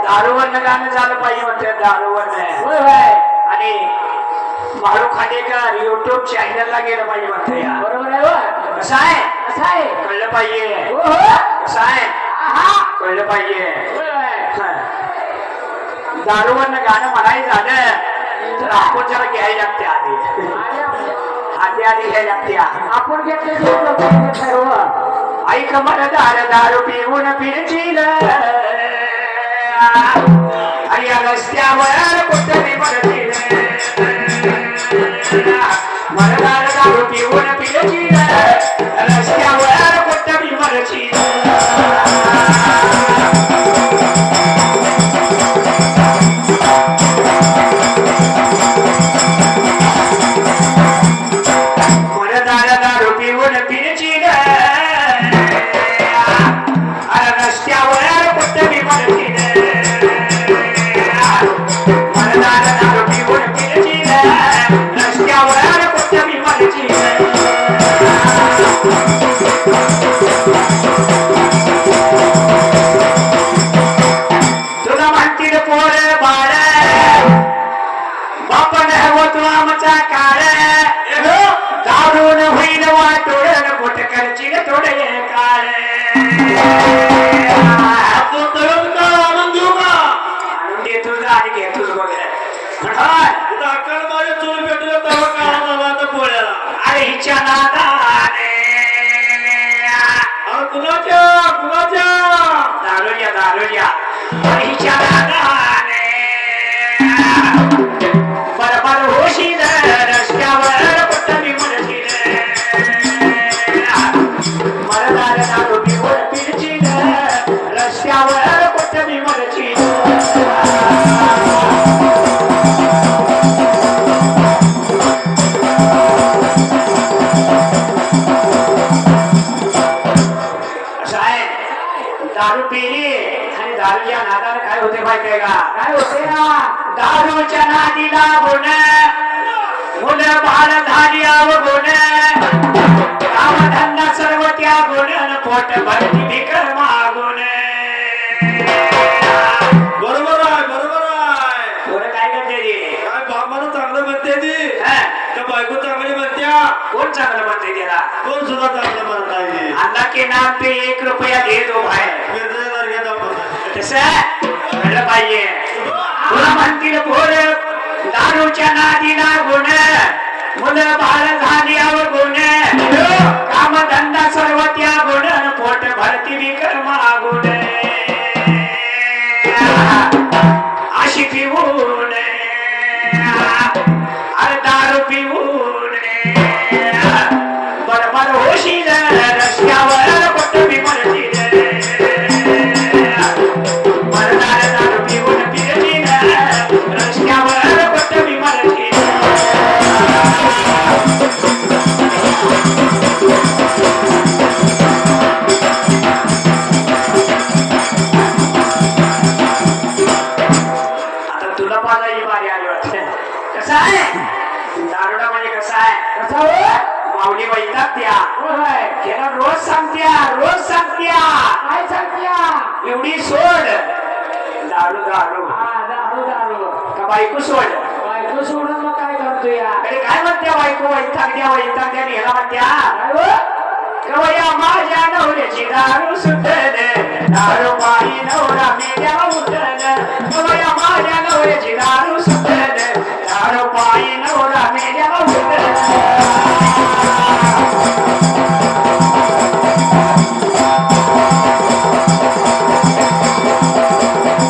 दारूवरनं गाणं झालं पाहिजे म्हणते दारूवरनं. होय होय आणि माळू खांडेकर युट्यूब चॅनलला गेलं पाहिजे म्हणते या. बरोबर आहे हो. कसं आहे असं आहे कळलं पाहिजे. हो हो कसं आहे आहा कळलं पाहिजे. होय होय दारूवरनं गाणं म्हणायचं झालं तर आपण जरा घ्यायला लागते आधी आधी आधी घ्यायला लागते. आपण घेतले हो ऐक मन दारू पिऊन फिरशील आणि या रस्त्यावर कुठे म्हणतील मनदार दारू पिऊन फिरशील रस्त्यावर कुठे म्हणशील. मनदार दारू पिऊन फिरशील रस्त्यावर कुठे म्हणतील मनदार दारू पिऊन फिरशील रस्त्यावर कुठे म्हणतील. तुला म्हणतील पोर बाळ बापन हवं तू आमचा काळ दारून होईल वाटोळ कुठ करशील थोडे काळ. आणून दे तुझं आणि घे तुझ वगैरे अरे हिच्या नादाने दारूया दारूया अरे हिच्या नादाने बरोबर होशील रस्त्यावर कुठं मी म्हणशील मरदार दारू पिऊन फिरशील रस्त्यावर कुठं मी म्हणशील. असं आहे दारू पिली आणि दारूच्या नादाने काय होते माहितीये का. काय होते ना दारूच्या नादी लागून मुलं बाळ झाली अवगुण कामधंदा सर्व त्यागुण पोट भरती विकर मागून. बरोबर आहे बरोबर आहे. कोण काय करते रे काय बापाला चांगलं म्हणते ती हं? त्या बायको चांगली म्हणत्या कोण चांगलं म्हणते त्याला. कोण सुद्धा चांगलं म्हणत नाही. अल्लाह के नाम पे 1 रुपया दे दो भाई. मिरजेसारख्या आपण तसं कळलं पाहिजे. तुला म्हणतील पोर दारूच्या नादी लागून मुलं बाळ झाली अवगुण कामधंदा सर्व त्यागुण पोट भरती विकर मागून अशी पिऊन अरे दारू पिऊन बरोबर होशील रस्त्यावर कुठं बी म्हणशील मरदार दारू पिऊन फिरशील रस्त्यावर कुठं बी म्हणशील. आता तुला पाहायची बारी आली वाटते. कसं आहे दारुडा म्हणजे कसं आहे कसा हो माऊली वैताग त्या होय त्याला रोज सांगत्या काय सांगत्या एवढी सोड दारू दारू हा दारू दारू का बायको सोड. बायको सोडून मग काय करतो या अरे काय म्हणत्या बायको वैताग द्या ह्याला म्हणत्या काय हो कवया माझ्या नवऱ्याची दारू सुटल दारू पायी नवरा मेल्या उठल कवया माझ्या नवऱ्याची दारू सुटल दारू पायी नवरा मेल्या उठल.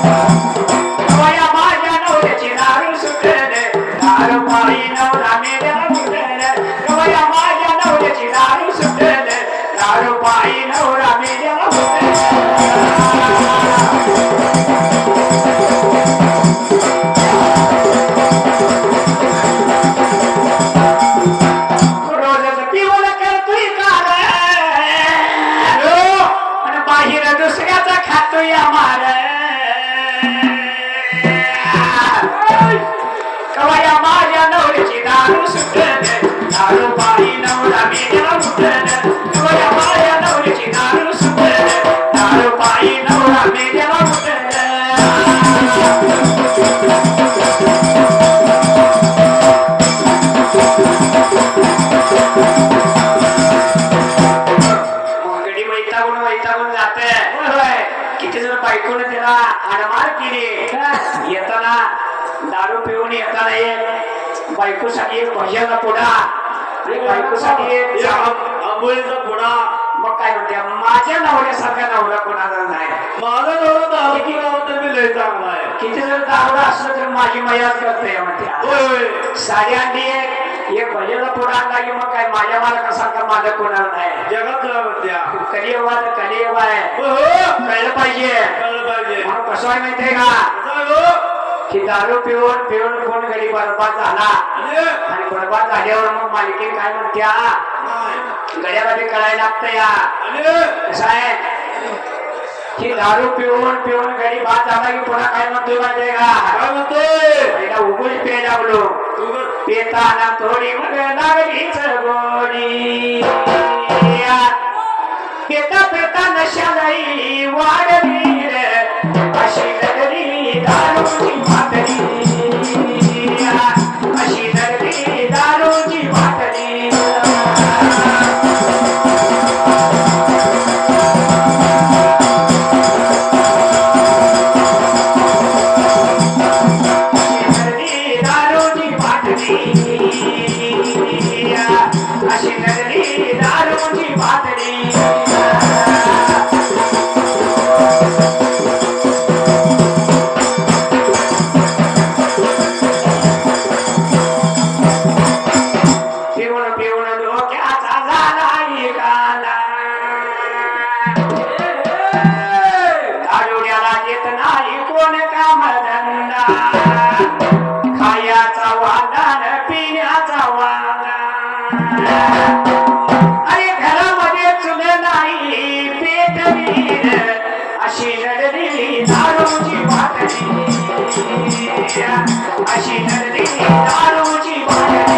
कवया माझ्या नवऱ्याची दारू सुटल दारू पायी नवरा मेल्या उठल कवया माझ्या नवऱ्याची दारू सुटल दारू पायी नवरा मेल्या रोज पिवळ करतोय कार आणि बाहेर दुसऱ्याचा खातोय मार कवया माझ्या नवऱ्याची दारू सुटल दारू पायी नवरा मेल्या उठल कवया माझ्या नवऱ्याची दारू सुटल दारू पायी नवरा मेल्या उठल. हाणमार केली येताना दारू पिऊन येताना एक बायकोसाठी एक भज्याचा पुडा आणि बायकोसाठी एक आंबोळीचा पुडा. मग काय म्हणते माझ्या नवऱ्यासारखा नवरा कोणाचा नाही. माझा नवरा दारू पिऊन तर मी लय चांगला आहे. किती जर दारू असलं तर माझी मयाच करते म्हणते. होय होय. साडी आणली एक भज्याचा पुडा आणला की मग काय माझ्या मालकासारखा माझं कोणाला नाही. जगात तुला म्हणत्या कलियुग आहे कलियुग आहे हो कळलं पाहिजे. कळलं पाहिजे. म्हणून कसं आहे माहितीये का कसं आहे हो? की दारू पिऊन पिऊन कोण गडी बरबाद झाला आणि आणि बरबाद झाल्यावर मग मालकीन काय म्हणत्या नाही. गड्यामध्ये कळायला लागतं या आणि कसं आहे की दारू पिऊन पिऊन गडी बाद झाला की पुन्हा काय म्हणतोय माहितीये का काय म्हणतोय? पहिला उगून पे लागलो तू पेताना थोडी मग लागलीच गोडी पेता पेता नशालाई वाढली रे अशी नगरी दारूची भाकरी अशी नगरी दारूची भाकरी दारूची भाकरी अशी नगरी दारूची भाकरी पिऊन पिऊन डोक्याचा झाला गाला आठवड्याला येत नाही कोण कामधंदा खायाचा वादा न पिण्याचा वादा अरे घरामध्ये चुल नाही पेटली अशी लढली दारूची भाकरी अशी लढली दारूची भाकरी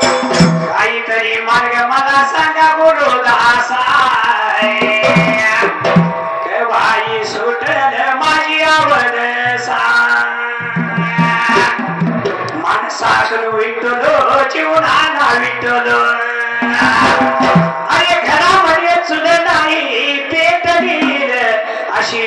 काहीतरी मार्ग मला सांगा गुरुदासा भाई सुटल माझी आवड माणसाकडे विठलो जीवनाला विठलो अरे घरामध्ये चुल नाही पेटली अशी